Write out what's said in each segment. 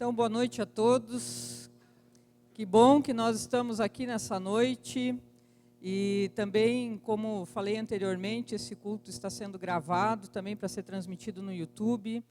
Então, boa noite a todos. Que bom que nós estamos aqui nessa noite. E também, como falei anteriormente, esse culto está sendo gravado também para ser transmitido no YouTube.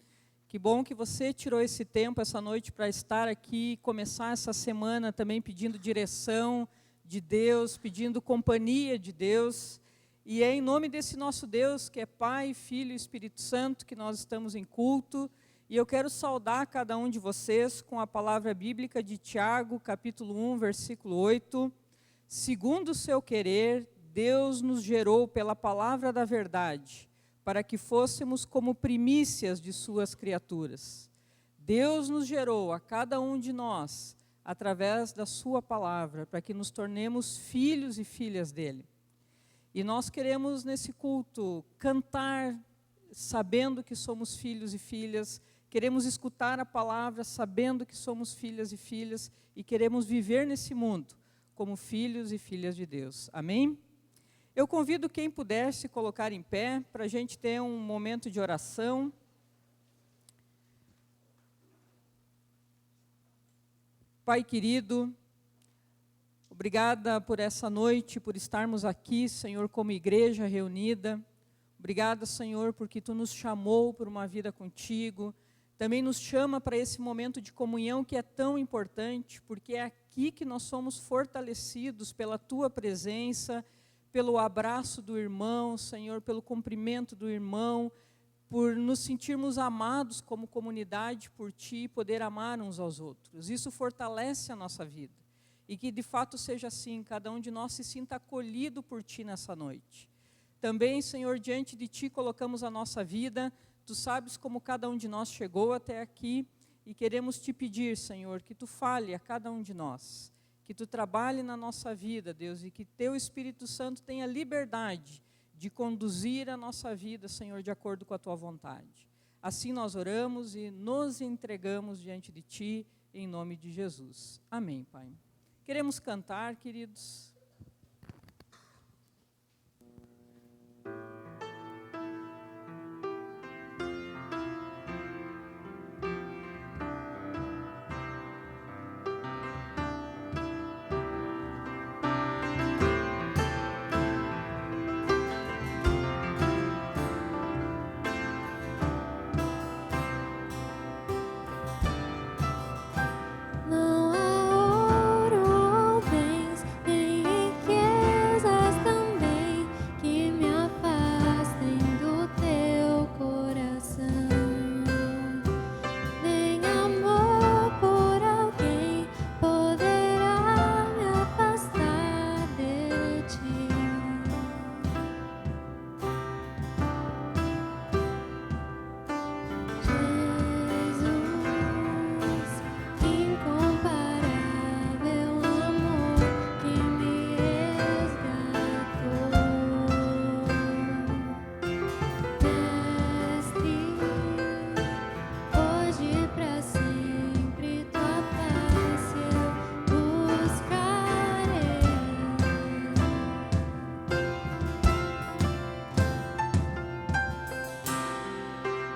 Que bom que você tirou esse tempo, essa noite, para estar aqui e começar essa semana também pedindo direção de Deus, pedindo companhia de Deus. E é em nome desse nosso Deus, que é Pai, Filho e Espírito Santo, que nós estamos em culto. E eu quero saudar cada um de vocês com a palavra bíblica de Tiago, capítulo 1, versículo 8. Segundo o seu querer, Deus nos gerou pela palavra da verdade, para que fôssemos como primícias de suas criaturas. Deus nos gerou, a cada um de nós, através da sua palavra, para que nos tornemos filhos e filhas dele. E nós queremos, nesse culto, cantar, sabendo que somos filhos e filhas. Queremos escutar a palavra sabendo que somos filhas e filhas e queremos viver nesse mundo como filhos e filhas de Deus. Amém? Eu convido quem puder se colocar em pé para a gente ter um momento de oração. Pai querido, obrigada por essa noite, por estarmos aqui, Senhor, como igreja reunida. Obrigada, Senhor, porque Tu nos chamou por uma vida contigo. Também nos chama para esse momento de comunhão que é tão importante, porque é aqui que nós somos fortalecidos pela Tua presença, pelo abraço do irmão, Senhor, pelo cumprimento do irmão, por nos sentirmos amados como comunidade por Ti e poder amar uns aos outros. Isso fortalece a nossa vida. E que de fato seja assim, cada um de nós se sinta acolhido por Ti nessa noite. Também, Senhor, diante de Ti colocamos a nossa vida. Tu sabes como cada um de nós chegou até aqui e queremos Te pedir, Senhor, que Tu fale a cada um de nós, que Tu trabalhe na nossa vida, Deus, e que Teu Espírito Santo tenha liberdade de conduzir a nossa vida, Senhor, de acordo com a Tua vontade. Assim nós oramos e nos entregamos diante de Ti, em nome de Jesus. Amém, Pai. Queremos cantar, queridos.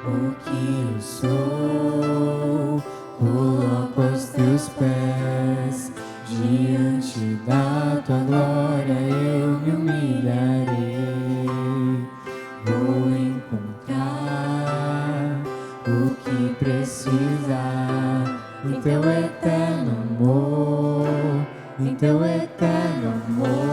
O que eu sou, coloco aos Teus pés, diante da Tua glória eu me humilharei. Vou encontrar o que precisar em Teu eterno amor, em Teu eterno amor.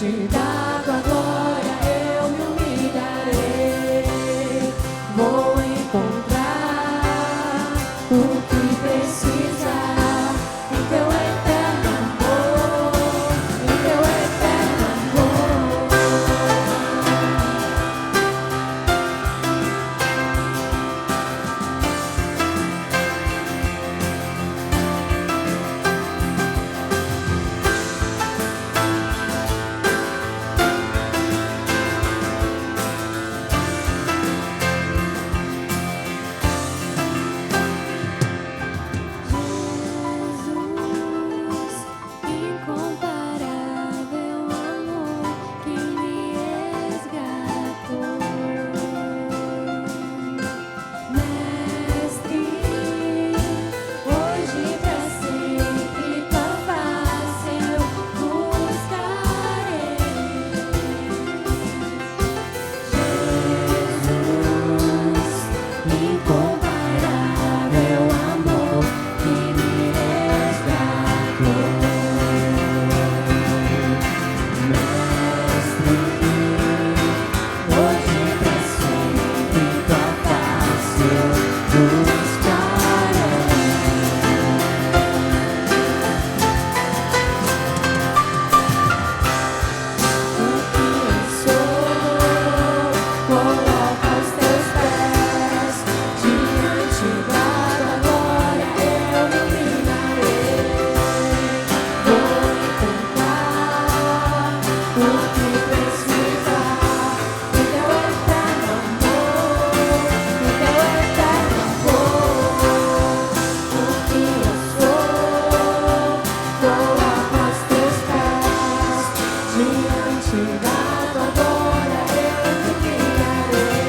Diante da tua glória eu me humilharei. Vou encontrar o que precisar em teu eterno amor, em teu eterno amor. Jesus, incomparável amor que me resgatou. Mestre, hoje pra sempre tua face eu buscarei. Jesus, incomparável amor que me resgatou. Mestre, hoje pra sempre tua face eu buscarei. O que eu sou, coloco aos teus pés. Diante da tua glória eu me humilharei. Vou encontrar o que precisar em teu eterno amor, em teu eterno amor. O que eu sou, coloco aos teus pés. Diante da tua glória eu me humilharei.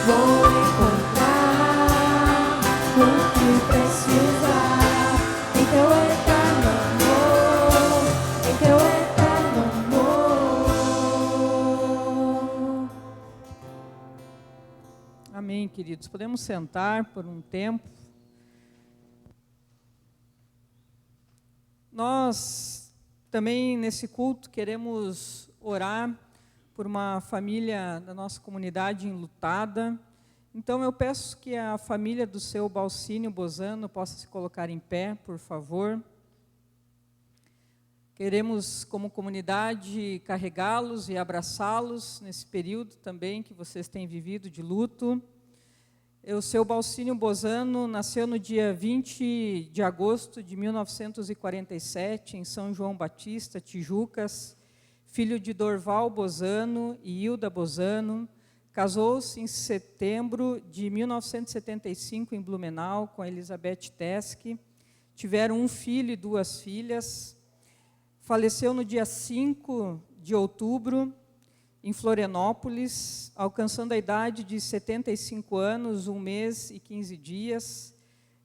Vou encontrar o que precisar em teu eterno amor, em teu eterno amor. Amém, queridos. Podemos sentar por um tempo. Nós também, nesse culto, queremos orar por uma família da nossa comunidade enlutada. Então, eu peço que a família do seu Balcínio Bozano possa se colocar em pé, por favor. Queremos, como comunidade, carregá-los e abraçá-los nesse período também que vocês têm vivido de luto. O seu Balcínio Bozano nasceu no dia 20 de agosto de 1947, em São João Batista, Tijucas, filho de Dorval Bozano e Hilda Bozano. Casou-se em setembro de 1975 em Blumenau com a Elizabeth Teske. Tiveram um filho e 2 filhas. Faleceu no dia 5 de outubro, em Florianópolis, alcançando a idade de 75 anos, 1 mês e 15 dias.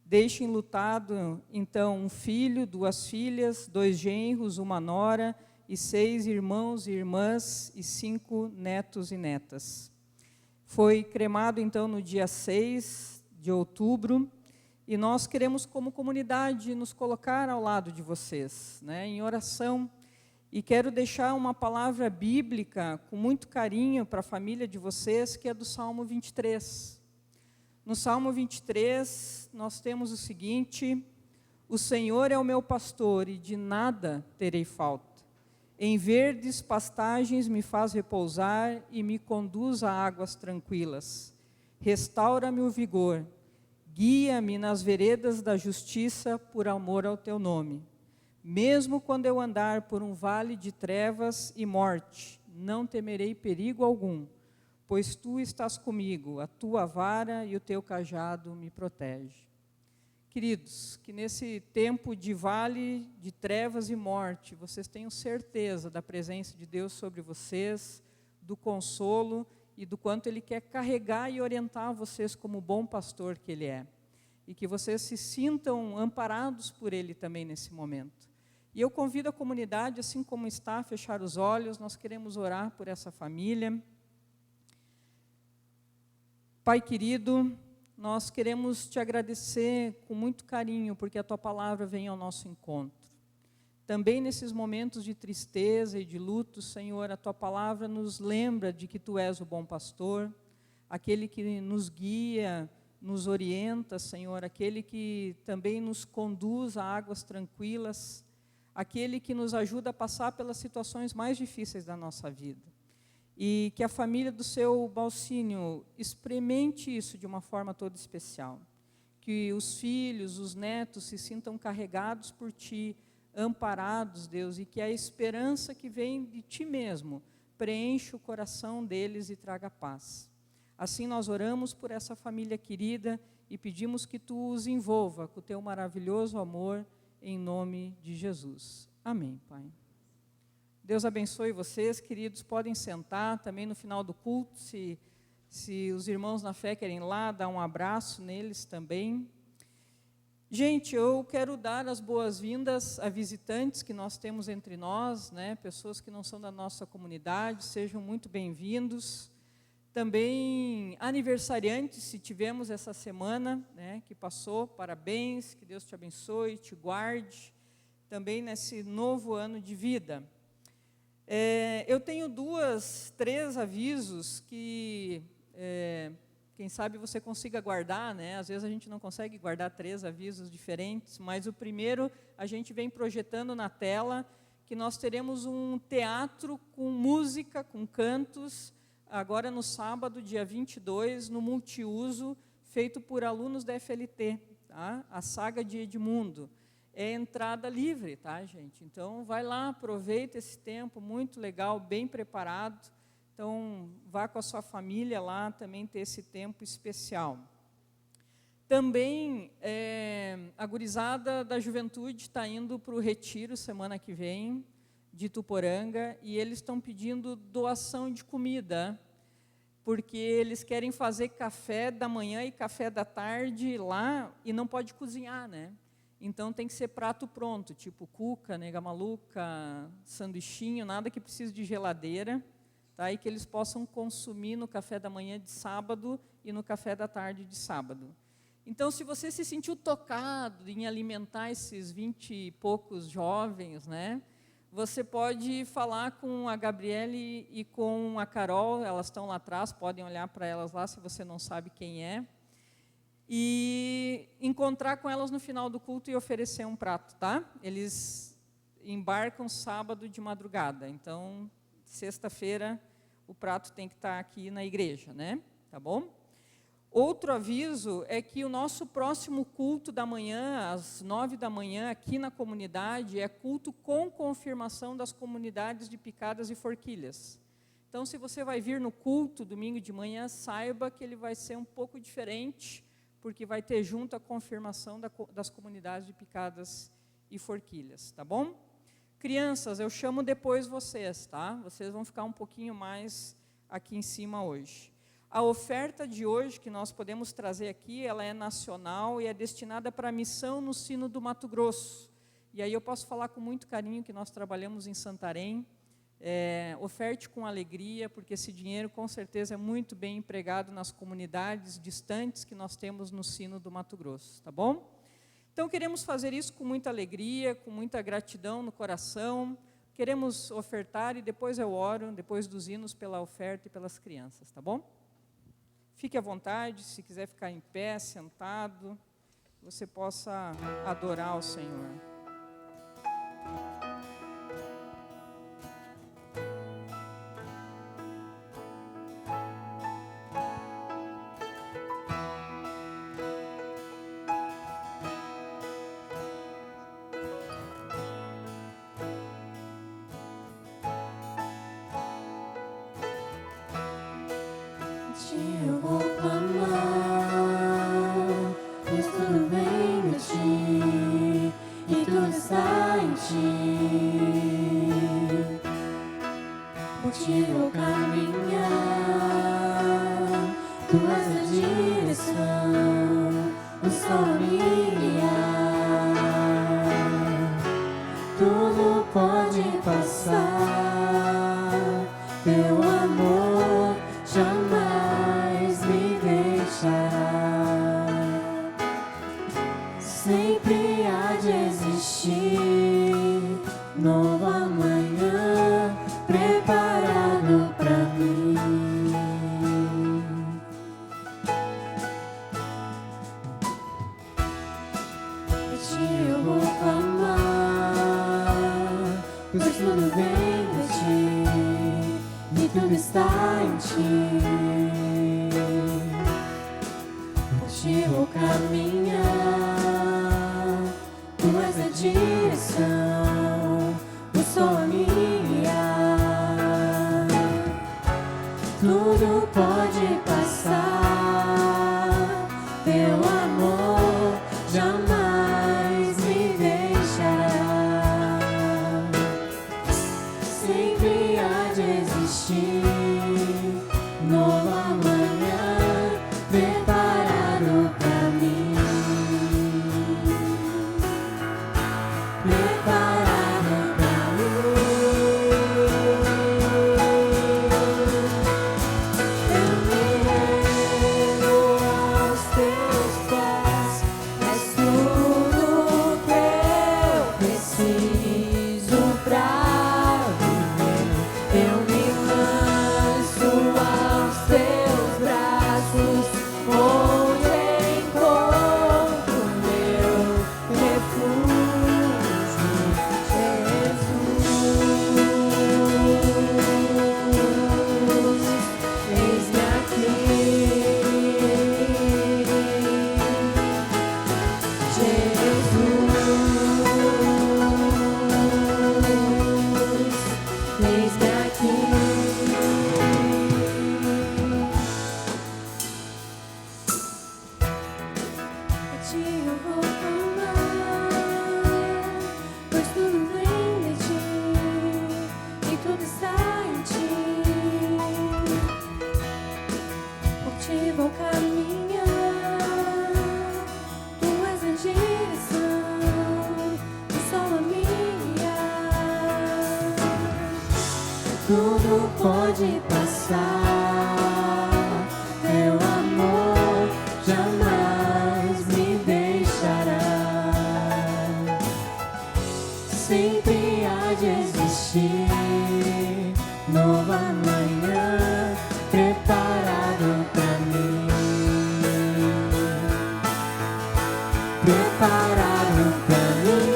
Deixa enlutado, então, um filho, 2 filhas, 2 genros, 1 nora, e 6 irmãos e irmãs, e 5 netos e netas. Foi cremado, então, no dia 6 de outubro, e nós queremos, como comunidade, nos colocar ao lado de vocês, né, em oração. E quero deixar uma palavra bíblica com muito carinho para a família de vocês, que é do Salmo 23. No Salmo 23, nós temos o seguinte: o Senhor é o meu pastor e de nada terei falta. Em verdes pastagens me faz repousar e me conduz a águas tranquilas. Restaura-me o vigor, guia-me nas veredas da justiça por amor ao teu nome. Mesmo quando eu andar por um vale de trevas e morte, não temerei perigo algum, pois tu estás comigo, a tua vara e o teu cajado me protegem. Queridos, que nesse tempo de vale de trevas e morte, vocês tenham certeza da presença de Deus sobre vocês, do consolo e do quanto Ele quer carregar e orientar vocês como bom pastor que Ele é. E que vocês se sintam amparados por Ele também nesse momento. E eu convido a comunidade, assim como está, a fechar os olhos. Nós queremos orar por essa família. Pai querido, nós queremos te agradecer com muito carinho, porque a tua palavra vem ao nosso encontro. Também nesses momentos de tristeza e de luto, Senhor, a Tua palavra nos lembra de que Tu és o bom pastor, aquele que nos guia, nos orienta, Senhor, aquele que também nos conduz a águas tranquilas, aquele que nos ajuda a passar pelas situações mais difíceis da nossa vida. E que a família do Seu Balcínio experimente isso de uma forma toda especial. Que os filhos, os netos se sintam carregados por Ti, amparados, Deus, e que a esperança que vem de Ti mesmo preencha o coração deles e traga paz. Assim nós oramos por essa família querida e pedimos que Tu os envolva com o Teu maravilhoso amor, em nome de Jesus. Amém, Pai. Deus abençoe vocês, queridos, podem sentar, também no final do culto, se os irmãos na fé querem ir lá, dar um abraço neles também. Gente, eu quero dar as boas-vindas a visitantes que nós temos entre nós, né? Pessoas que não são da nossa comunidade, sejam muito bem-vindos. Também aniversariantes, se tivemos essa semana, né, que passou, parabéns, que Deus te abençoe, te guarde, também nesse novo ano de vida. Eu tenho 3 avisos que... quem sabe você consiga guardar, né? Às vezes a gente não consegue guardar 3 avisos diferentes, mas o primeiro a gente vem projetando na tela, que nós teremos um teatro com música, com cantos, agora no sábado, dia 22, no multiuso, feito por alunos da FLT, tá? A Saga de Edmundo. É entrada livre, tá, gente? Então, vai lá, aproveita esse tempo, muito legal, bem preparado. Então, vá com a sua família lá também ter esse tempo especial. Também, a gurizada da juventude está indo para o retiro semana que vem, de Tuporanga, e eles estão pedindo doação de comida, porque eles querem fazer café da manhã e café da tarde lá, e não pode cozinhar, né? Então, tem que ser prato pronto, tipo cuca, nega maluca, sanduichinho, nada que precise de geladeira, tá? E que eles possam consumir no café da manhã de sábado e no café da tarde de sábado. Então, se você se sentiu tocado em alimentar esses 20 e poucos jovens, né, você pode falar com a Gabriele e com a Carol, elas estão lá atrás, podem olhar para elas lá se você não sabe quem é, e encontrar com elas no final do culto e oferecer um prato, tá? Eles embarcam sábado de madrugada, então, sexta-feira, o prato tem que estar aqui na igreja, né? Tá bom? Outro aviso é que o nosso próximo culto da manhã, às 9 da manhã, aqui na comunidade, é culto com confirmação das comunidades de Picadas e Forquilhas. Então, se você vai vir no culto domingo de manhã, saiba que ele vai ser um pouco diferente, porque vai ter junto a confirmação das comunidades de Picadas e Forquilhas, tá bom? Crianças, eu chamo depois vocês, tá? Vocês vão ficar um pouquinho mais aqui em cima hoje. A oferta de hoje que nós podemos trazer aqui, ela é nacional e é destinada para a missão no Sino do Mato Grosso. E aí eu posso falar com muito carinho que nós trabalhamos em Santarém. Oferte com alegria, porque esse dinheiro com certeza é muito bem empregado nas comunidades distantes que nós temos no Sino do Mato Grosso, tá bom? Então, queremos fazer isso com muita alegria, com muita gratidão no coração. Queremos ofertar e depois eu oro, depois dos hinos, pela oferta e pelas crianças, tá bom? Fique à vontade, se quiser ficar em pé, sentado, você possa adorar ao Senhor. Eu vou clamar, pois tudo vem de ti e tudo está em ti. Por ti vou caminhar, tu és a direção, o sol a me guiar. Tudo pode passar, teu amor jamais me deixará. Sempre há de existir tudo vem de ti, e tudo está em ti. Por ti vou caminhar, tu és a direção, o sol a guiar. Tudo pode passar, teu amor jamais me deixará. Sempre há de existir novo amanhã preparado pra mim. Preparado pra mim. Eu me rendo aos teus pés, és tudo que eu preciso pra viver. Eu me lanço aos teus braços, onde encontro meu refúgio, Jesus. Eis-me aqui, Jesus. Eis-me aqui. A ti eu vou clamar, pois tudo vem de ti, e tudo está em ti. Por ti vou caminhar, tu és a direção, o sol a me guiar. Tudo pode passar, teu amor jamais me deixará. Sempre há de existir novo amanhã preparado pra mim. Preparado pra mim.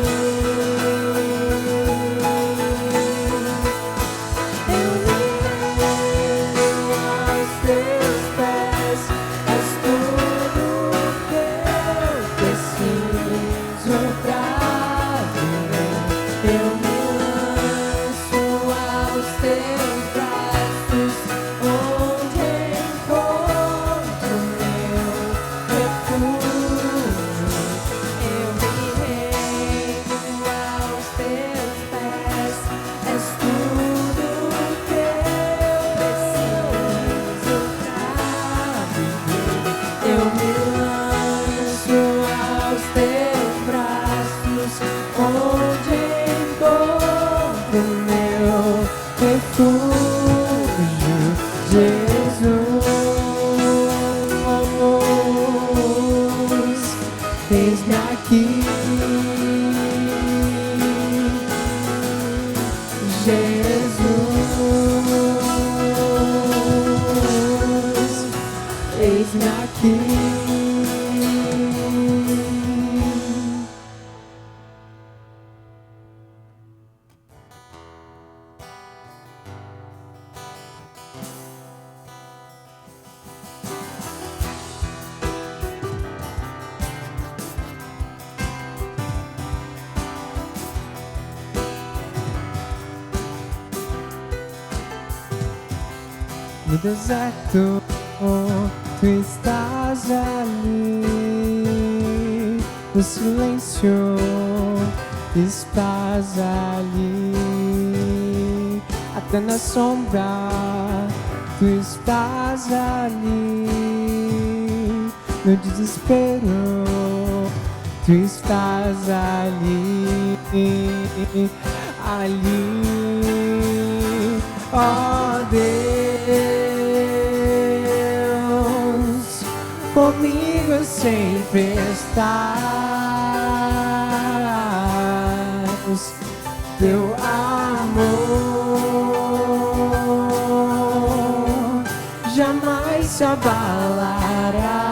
Eu me rendo aos teus pés, és tudo que eu preciso pra viver. Eu me lanço aos teus braços, onde encontro meu refúgio. Eu me rendo aos teus pés, és tudo que eu preciso pra viver. Eu me lanço aos teus braços, onde encontro meu refúgio, Jesus. Eis-me aqui, Jesus. Eis-me aqui. No deserto, tu estás ali. No silêncio, estás ali. Até na sombra, tu estás ali. No desespero, tu estás ali. Ali, ó Deus, comigo sempre estás. Teu amor jamais se abalará.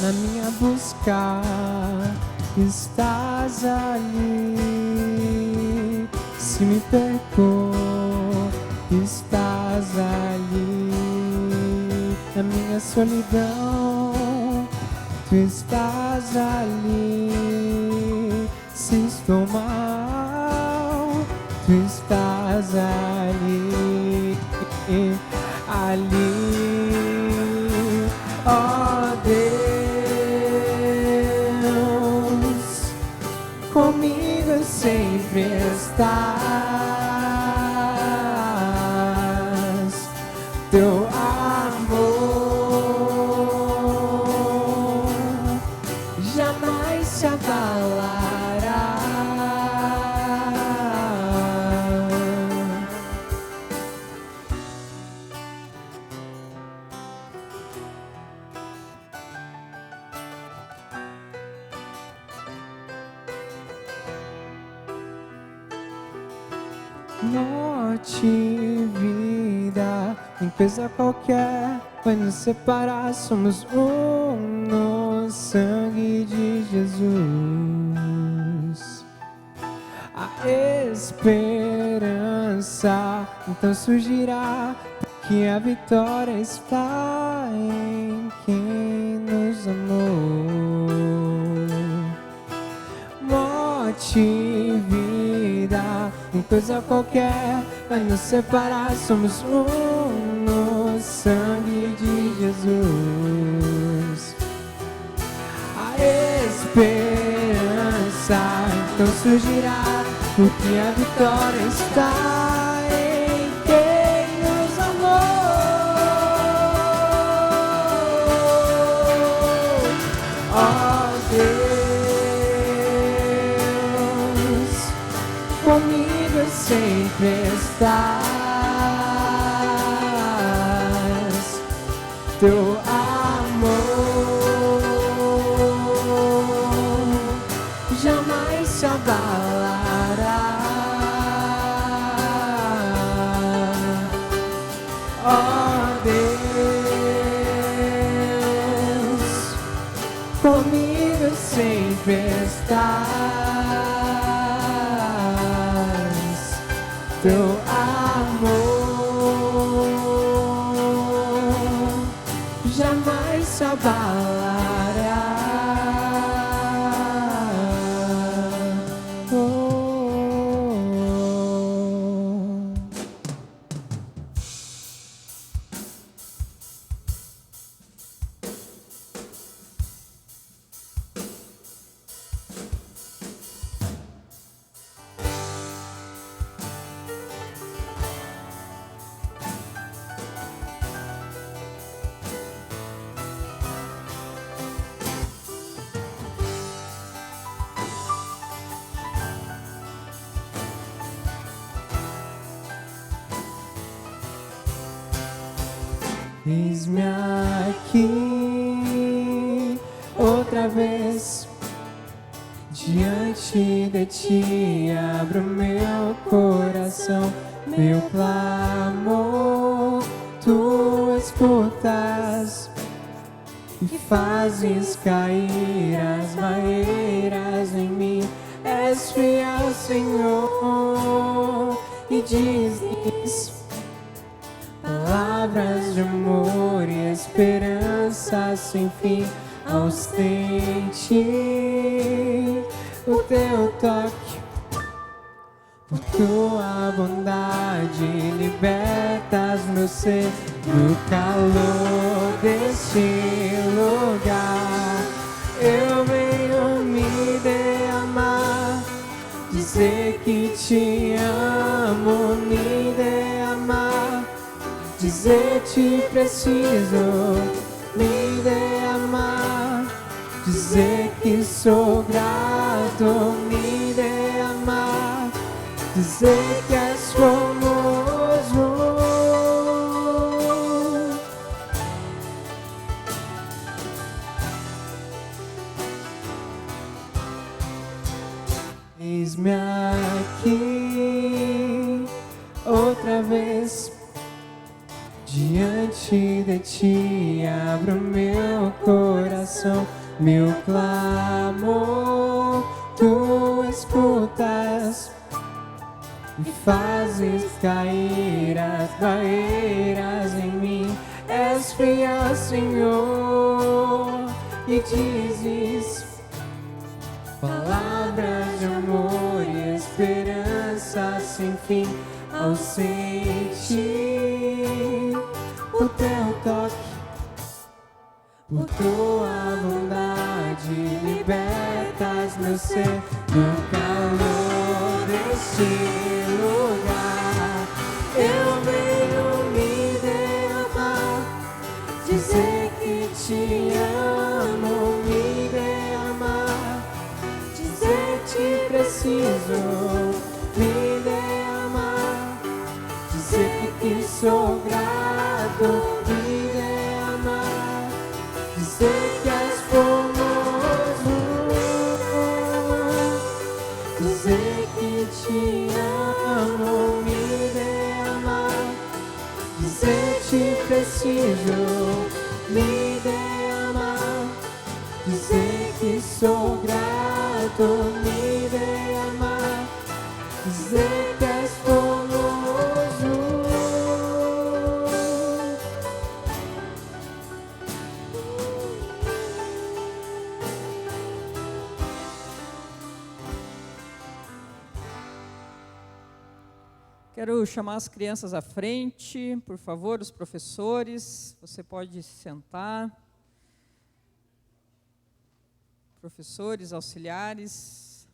na minha busca estás ali. Se me perco, estás ali. Na minha solidão, tu estás ali. Se estou mal, tu estás ali. Ali, ó Deus, comigo sempre estás. Teu amor jamais se abalará. Morte e vida, limpeza qualquer vai nos separar. Somos um no sangue de Jesus. A esperança então surgirá, porque a vitória está em quem nos amou. Morte e vida, em coisa qualquer vai nos separar. Somos um no sangue de Jesus. A esperança então surgirá, porque a vitória está em quem nos amou. Ó Deus, comigo sempre estás. Teu amor jamais se abalará. Ó Deus, comigo sempre estás. Teu amor jamais se abalará. Eis-me aqui outra vez diante de ti, abro meu coração, meu clamor tu escutas e fazes cair as barreiras em mim. És fiel, Senhor, e dizes palavras de amor e esperança sem fim. Ostente o teu toque, por tua bondade libertas meu ser do calor deste lugar. Eu venho me derramar, dizer que te amo, me derramar, dizer te preciso, me derramar, dizer que sou grato, me derramar, dizer que és famoso. Eis-me aqui outra vez diante de ti, abro meu coração. coração, meu clamor, tu escutas e fazes cair as barreiras em mim. És fiel, Senhor, e dizes palavras de amor e esperança sem fim. Ao sentir o teu toque, por tua bondade libertas meu ser no calor deste lugar. Eu venho me derramar, dizer que te amo, me derramar, dizer te preciso, me derramar, dizer que sou grato, me derramar, dizer que és formoso, dizer que te amo, me derramar, dizer te preciso, me derramar, dizer que sou grato, me derramar, dizer que és formoso. Quero chamar as crianças à frente, por favor, os professores, você pode se sentar. Professores, auxiliares.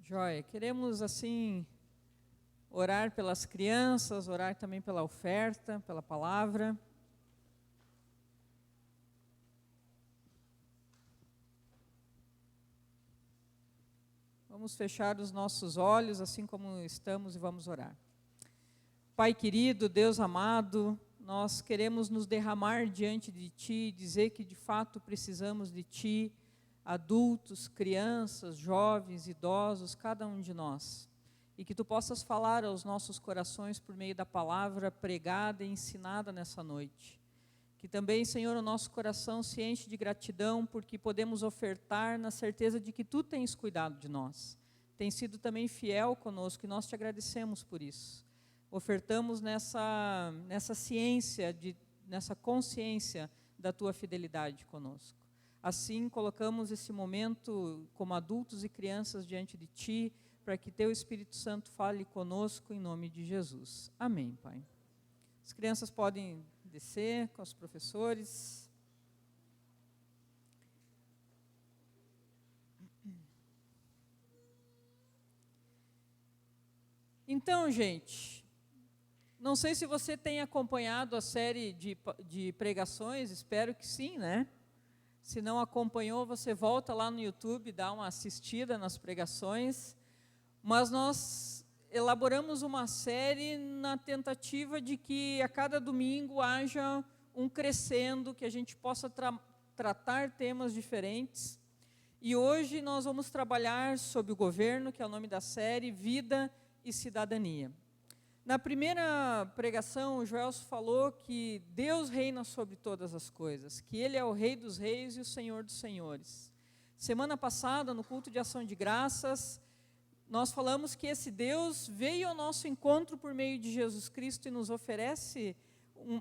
Joia, queremos assim orar pelas crianças, orar também pela oferta, pela palavra. Vamos fechar os nossos olhos, assim como estamos, e vamos orar. Pai querido, Deus amado, nós queremos nos derramar diante de Ti, dizer que de fato precisamos de Ti, adultos, crianças, jovens, idosos, cada um de nós. E que Tu possas falar aos nossos corações por meio da palavra pregada e ensinada nessa noite. Que também, Senhor, o nosso coração se enche de gratidão porque podemos ofertar na certeza de que Tu tens cuidado de nós. Tens sido também fiel conosco e nós Te agradecemos por isso. Ofertamos nessa ciência, nessa consciência da Tua fidelidade conosco. Assim, colocamos esse momento como adultos e crianças diante de Ti, para que Teu Espírito Santo fale conosco em nome de Jesus. Amém, Pai. As crianças podem descer com os professores. Então, gente, não sei se você tem acompanhado a série de pregações, espero que sim, né? Se não acompanhou, você volta lá no YouTube, dá uma assistida nas pregações. Mas nós elaboramos uma série na tentativa de que a cada domingo haja um crescendo, que a gente possa tratar temas diferentes. E hoje nós vamos trabalhar sobre o governo, que é o nome da série, Vida e Cidadania. Na primeira pregação, o Joelso falou que Deus reina sobre todas as coisas, que Ele é o Rei dos Reis e o Senhor dos Senhores. Semana passada, no culto de ação de graças, nós falamos que esse Deus veio ao nosso encontro por meio de Jesus Cristo e nos oferece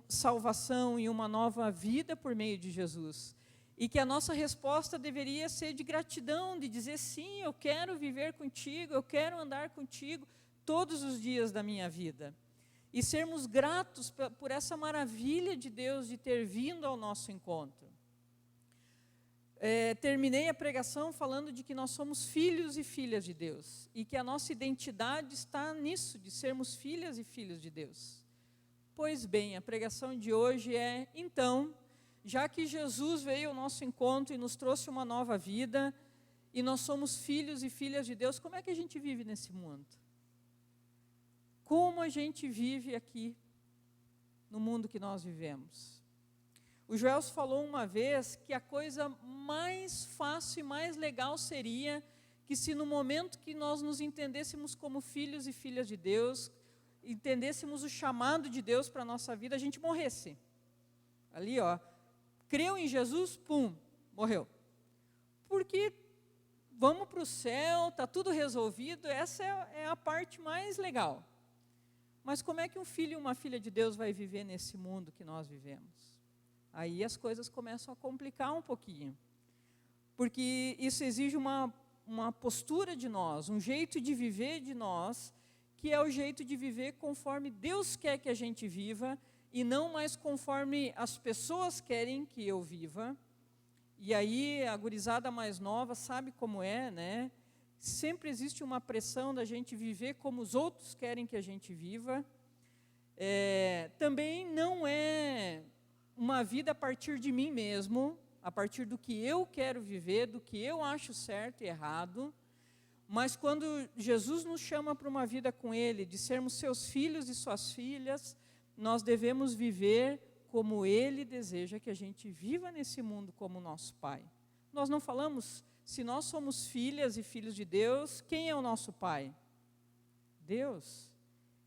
salvação e uma nova vida por meio de Jesus. E que a nossa resposta deveria ser de gratidão, de dizer sim, eu quero viver contigo, eu quero andar contigo todos os dias da minha vida. E sermos gratos por essa maravilha de Deus de ter vindo ao nosso encontro. Terminei a pregação falando de que nós somos filhos e filhas de Deus. E que a nossa identidade está nisso, de sermos filhas e filhos de Deus. Pois bem, a pregação de hoje é, então, já que Jesus veio ao nosso encontro e nos trouxe uma nova vida, e nós somos filhos e filhas de Deus, como é que a gente vive nesse mundo? Como a gente vive aqui, no mundo que nós vivemos? O Joelso falou uma vez que a coisa mais fácil e mais legal seria que se no momento que nós nos entendêssemos como filhos e filhas de Deus, entendêssemos o chamado de Deus para a nossa vida, a gente morresse. Ali, creu em Jesus, pum, morreu. Porque vamos para o céu, está tudo resolvido, essa é a parte mais legal. Mas como é que um filho e uma filha de Deus vai viver nesse mundo que nós vivemos? Aí as coisas começam a complicar um pouquinho. Porque isso exige uma postura de nós, um jeito de viver de nós, que é o jeito de viver conforme Deus quer que a gente viva, e não mais conforme as pessoas querem que eu viva. E aí a gurizada mais nova sabe como é, né? Sempre existe uma pressão da gente viver como os outros querem que a gente viva. Também não é uma vida a partir de mim mesmo, a partir do que eu quero viver, do que eu acho certo e errado. Mas quando Jesus nos chama para uma vida com Ele, de sermos seus filhos e suas filhas, nós devemos viver como Ele deseja que a gente viva nesse mundo como nosso Pai. Nós não falamos, se nós somos filhas e filhos de Deus, quem é o nosso Pai? Deus.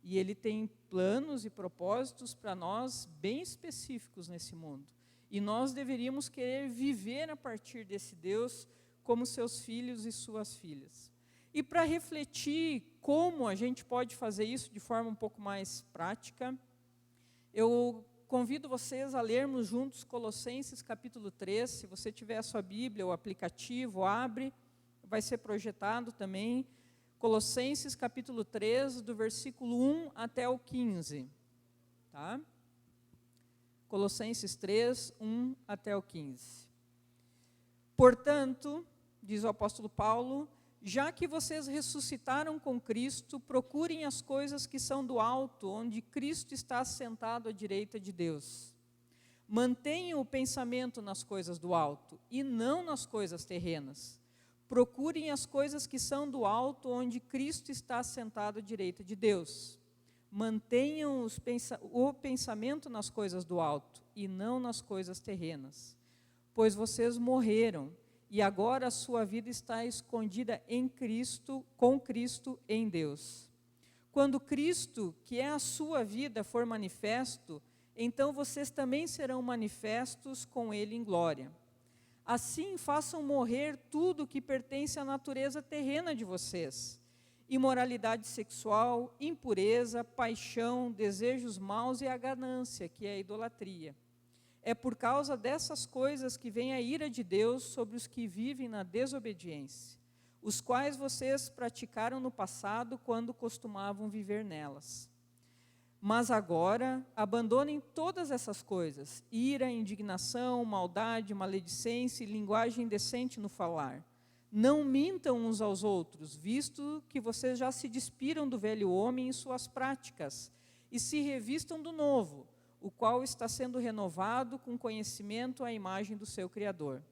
E Ele tem planos e propósitos para nós bem específicos nesse mundo. E nós deveríamos querer viver a partir desse Deus como seus filhos e suas filhas. E para refletir como a gente pode fazer isso de forma um pouco mais prática, eu convido vocês a lermos juntos Colossenses capítulo 3, se você tiver a sua Bíblia, o aplicativo, abre, vai ser projetado também, Colossenses capítulo 3, do versículo 1 até o 15, tá? Colossenses 3, 1 até o 15. Portanto, diz o apóstolo Paulo, já que vocês ressuscitaram com Cristo, procurem as coisas que são do alto, onde Cristo está assentado à direita de Deus. Mantenham o pensamento nas coisas do alto, e não nas coisas terrenas. Procurem as coisas que são do alto, onde Cristo está assentado à direita de Deus. Mantenham o pensamento nas coisas do alto, e não nas coisas terrenas. Pois vocês morreram, e agora a sua vida está escondida em Cristo, com Cristo em Deus. Quando Cristo, que é a sua vida, for manifesto, então vocês também serão manifestos com Ele em glória. Assim, façam morrer tudo que pertence à natureza terrena de vocês: imoralidade sexual, impureza, paixão, desejos maus e a ganância, que é a idolatria. É por causa dessas coisas que vem a ira de Deus sobre os que vivem na desobediência, os quais vocês praticaram no passado quando costumavam viver nelas. Mas agora, abandonem todas essas coisas: ira, indignação, maldade, maledicência e linguagem indecente no falar. Não mintam uns aos outros, visto que vocês já se despiram do velho homem em suas práticas, e se revistam do novo, o qual está sendo renovado com conhecimento à imagem do seu Criador.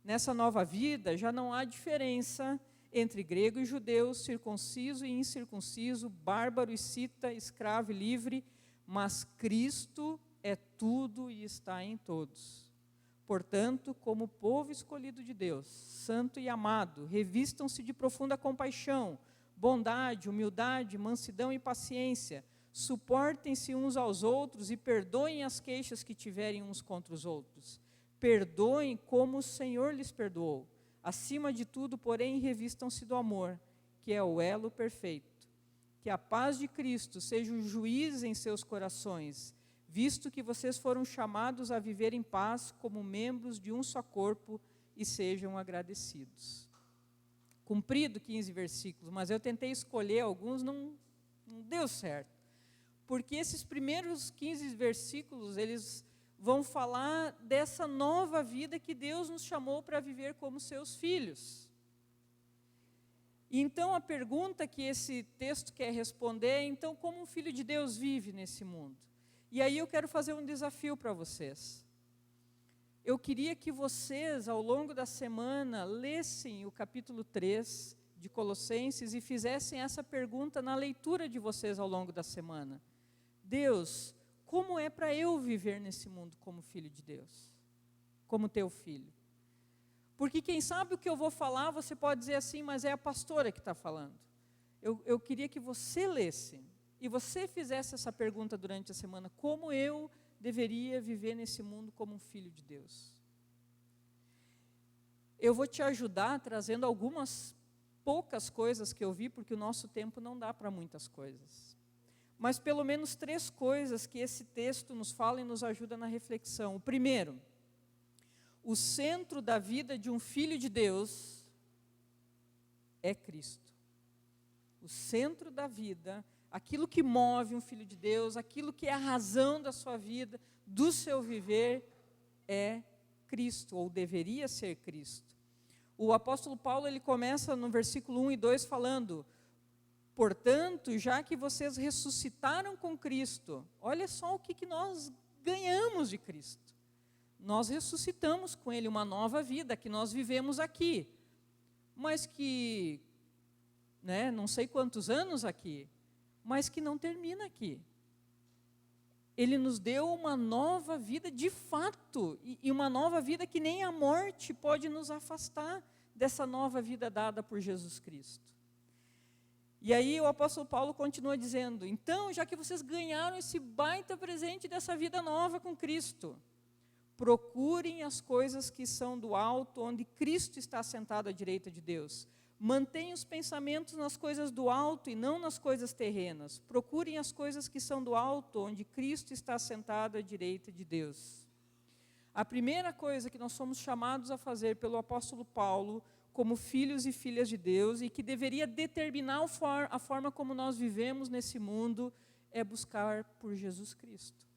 Nessa nova vida já não há diferença entre grego e judeu, circunciso e incircunciso, bárbaro e cita, escravo e livre, mas Cristo é tudo e está em todos. Portanto, como povo escolhido de Deus, santo e amado, revistam-se de profunda compaixão, bondade, humildade, mansidão e paciência. Suportem-se uns aos outros e perdoem as queixas que tiverem uns contra os outros. Perdoem como o Senhor lhes perdoou. Acima de tudo, porém, revistam-se do amor, que é o elo perfeito. Que a paz de Cristo seja o juiz em seus corações, visto que vocês foram chamados a viver em paz como membros de um só corpo, e sejam agradecidos. Cumprido 15 versículos, mas eu tentei escolher alguns, não deu certo. Porque esses primeiros 15 versículos, eles vão falar dessa nova vida que Deus nos chamou para viver como seus filhos. E então a pergunta que esse texto quer responder é, então, como um filho de Deus vive nesse mundo? E aí eu quero fazer um desafio para vocês. Eu queria que vocês, ao longo da semana, lessem o capítulo 3 de Colossenses e fizessem essa pergunta na leitura de vocês ao longo da semana. Deus, como é para eu viver nesse mundo como filho de Deus? Como teu filho? Porque quem sabe o que eu vou falar, você pode dizer assim, mas é a pastora que está falando. Eu queria que você lesse e você fizesse essa pergunta durante a semana: como eu deveria viver nesse mundo como um filho de Deus? Eu vou te ajudar trazendo algumas poucas coisas que eu vi, porque o nosso tempo não dá para muitas coisas. Mas pelo menos 3 coisas que esse texto nos fala e nos ajuda na reflexão. O primeiro, o centro da vida de um filho de Deus é Cristo. O centro da vida, aquilo que move um filho de Deus, aquilo que é a razão da sua vida, do seu viver, é Cristo, ou deveria ser Cristo. O apóstolo Paulo, ele começa no versículo 1 e 2 falando: portanto, já que vocês ressuscitaram com Cristo, olha só o que nós ganhamos de Cristo. Nós ressuscitamos com Ele uma nova vida que nós vivemos aqui, mas que, não sei quantos anos aqui, mas que não termina aqui. Ele nos deu uma nova vida de fato, e uma nova vida que nem a morte pode nos afastar dessa nova vida dada por Jesus Cristo. E aí o apóstolo Paulo continua dizendo: então, já que vocês ganharam esse baita presente dessa vida nova com Cristo, procurem as coisas que são do alto, onde Cristo está sentado à direita de Deus. Mantenham os pensamentos nas coisas do alto e não nas coisas terrenas. Procurem as coisas que são do alto, onde Cristo está sentado à direita de Deus. A primeira coisa que nós somos chamados a fazer pelo apóstolo Paulo, como filhos e filhas de Deus, e que deveria determinar a forma como nós vivemos nesse mundo, é buscar por Jesus Cristo.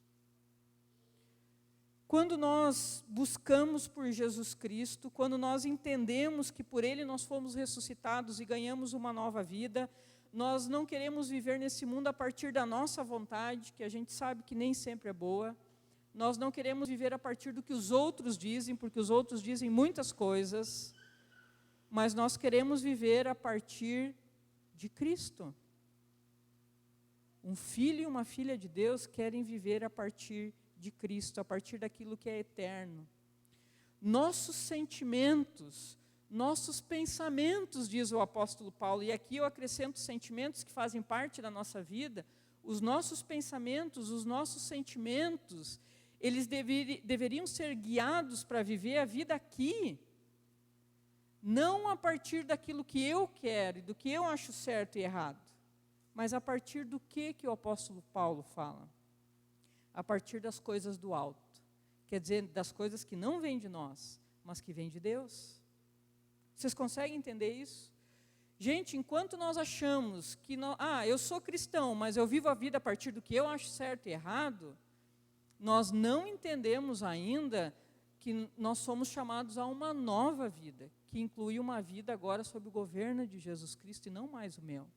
Quando nós buscamos por Jesus Cristo, quando nós entendemos que por Ele nós fomos ressuscitados e ganhamos uma nova vida, nós não queremos viver nesse mundo a partir da nossa vontade, que a gente sabe que nem sempre é boa. Nós não queremos viver a partir do que os outros dizem, porque os outros dizem muitas coisas, mas nós queremos viver a partir de Cristo. Um filho e uma filha de Deus querem viver a partir de Cristo, a partir daquilo que é eterno. Nossos sentimentos, nossos pensamentos, diz o apóstolo Paulo, e aqui eu acrescento sentimentos que fazem parte da nossa vida, os nossos pensamentos, os nossos sentimentos, eles deveriam ser guiados para viver a vida aqui, não a partir daquilo que eu quero, do que eu acho certo e errado, mas a partir do que o apóstolo Paulo fala? A partir das coisas do alto. Quer dizer, das coisas que não vêm de nós, mas que vêm de Deus. Vocês conseguem entender isso? Gente, enquanto nós achamos que, eu sou cristão, mas eu vivo a vida a partir do que eu acho certo e errado, nós não entendemos ainda que nós somos chamados a uma nova vida, que inclui uma vida agora sob o governo de Jesus Cristo e não mais o meu.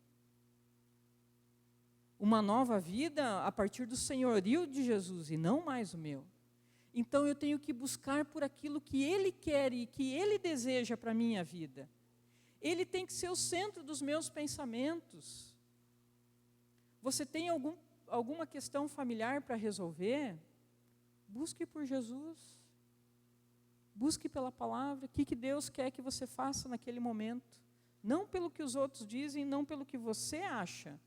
Uma nova vida a partir do senhorio de Jesus e não mais o meu. Então eu tenho que buscar por aquilo que Ele quer e que Ele deseja para a minha vida. Ele tem que ser o centro dos meus pensamentos. Você tem alguma questão familiar para resolver? Busque por Jesus. Busque pela palavra. O que Deus quer que você faça naquele momento. Não pelo que os outros dizem, não pelo que você acha,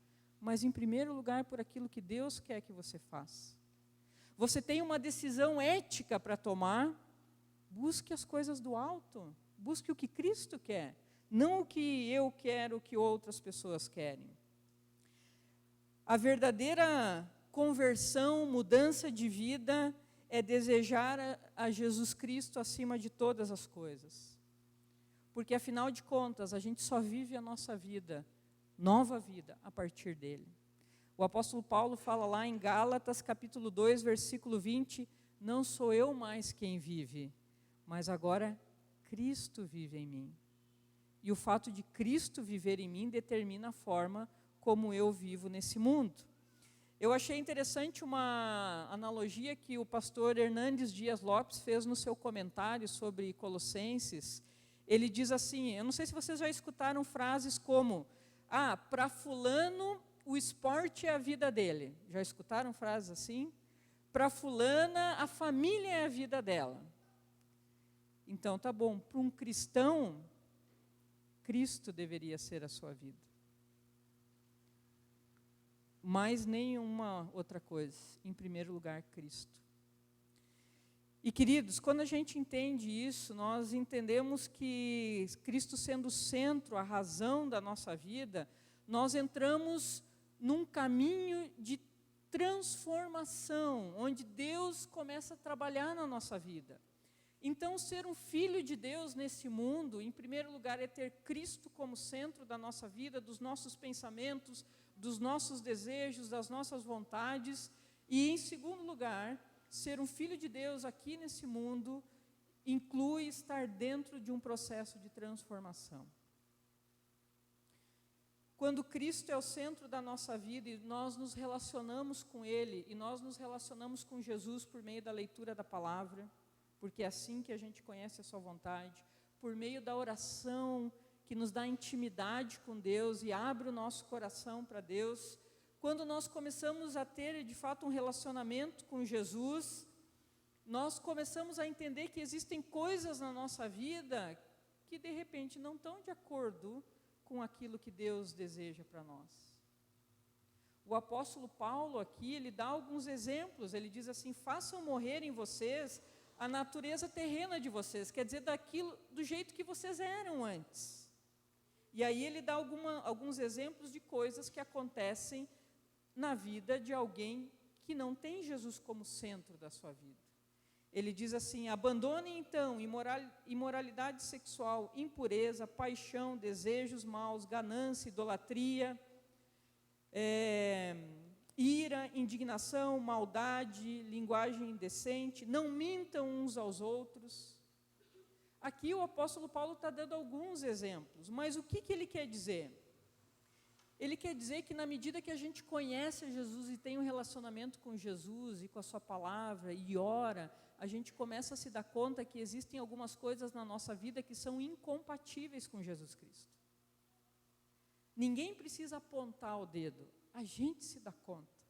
mas em primeiro lugar por aquilo que Deus quer que você faça. Você tem uma decisão ética para tomar, busque as coisas do alto, busque o que Cristo quer, não o que eu quero, o que outras pessoas querem. A verdadeira conversão, mudança de vida, é desejar a Jesus Cristo acima de todas as coisas. Porque afinal de contas, a gente só vive a nossa vida, nova vida, a partir dele. O apóstolo Paulo fala lá em Gálatas, capítulo 2, versículo 20, não sou eu mais quem vive, mas agora Cristo vive em mim. E o fato de Cristo viver em mim determina a forma como eu vivo nesse mundo. Eu achei interessante uma analogia que o pastor Hernandes Dias Lopes fez no seu comentário sobre Colossenses. Ele diz assim, eu não sei se vocês já escutaram frases como: para fulano o esporte é a vida dele. Já escutaram frases assim? Para fulana a família é a vida dela. Então tá bom, para um cristão, Cristo deveria ser a sua vida. mais nenhuma outra coisa. Em primeiro lugar, Cristo. E, queridos, quando a gente entende isso, nós entendemos que Cristo sendo o centro, a razão da nossa vida, nós entramos num caminho de transformação, onde Deus começa a trabalhar na nossa vida. Então, ser um filho de Deus nesse mundo, em primeiro lugar, é ter Cristo como centro da nossa vida, dos nossos pensamentos, dos nossos desejos, das nossas vontades. E, em segundo lugar, ser um filho de Deus aqui nesse mundo inclui estar dentro de um processo de transformação. Quando Cristo é o centro da nossa vida e nós nos relacionamos com Ele, e nós nos relacionamos com Jesus por meio da leitura da palavra, porque é assim que a gente conhece a sua vontade, por meio da oração que nos dá intimidade com Deus e abre o nosso coração para Deus, quando nós começamos a ter de fato um relacionamento com Jesus, nós começamos a entender que existem coisas na nossa vida que de repente não estão de acordo com aquilo que Deus deseja para nós. O apóstolo Paulo aqui, ele dá alguns exemplos, ele diz assim: façam morrer em vocês a natureza terrena de vocês, quer dizer, do jeito que vocês eram antes. E aí ele dá alguns exemplos de coisas que acontecem na vida de alguém que não tem Jesus como centro da sua vida. Ele diz assim: abandonem então imoralidade sexual, impureza, paixão, desejos maus, ganância, idolatria, ira, indignação, maldade, linguagem indecente, não mintam uns aos outros. Aqui o apóstolo Paulo está dando alguns exemplos, mas o que ele quer dizer? Ele quer dizer que na medida que a gente conhece Jesus e tem um relacionamento com Jesus e com a sua palavra e ora, a gente começa a se dar conta que existem algumas coisas na nossa vida que são incompatíveis com Jesus Cristo. Ninguém precisa apontar o dedo, a gente se dá conta.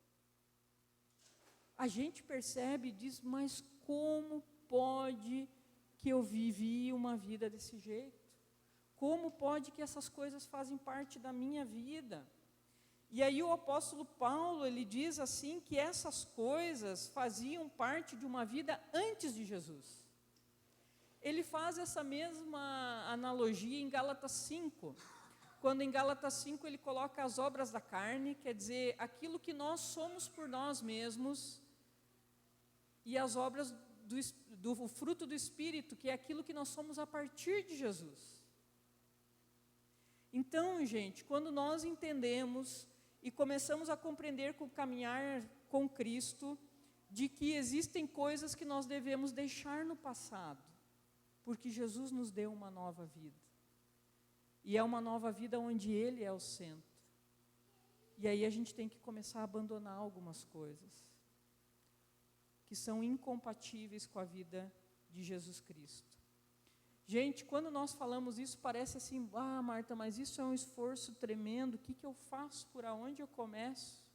A gente percebe e diz: mas como pode que eu vivi uma vida desse jeito? Como pode que essas coisas fazem parte da minha vida? E aí o apóstolo Paulo, ele diz assim, que essas coisas faziam parte de uma vida antes de Jesus. Ele faz essa mesma analogia em Gálatas 5, quando em Gálatas 5 ele coloca as obras da carne, quer dizer, aquilo que nós somos por nós mesmos, e as obras do fruto do Espírito, que é aquilo que nós somos a partir de Jesus. Então, gente, quando nós entendemos e começamos a compreender com o caminhar com Cristo, de que existem coisas que nós devemos deixar no passado, porque Jesus nos deu uma nova vida. E é uma nova vida onde Ele é o centro. E aí a gente tem que começar a abandonar algumas coisas que são incompatíveis com a vida de Jesus Cristo. Gente, quando nós falamos isso, parece assim: ah, Marta, mas isso é um esforço tremendo, o que eu faço, por onde eu começo?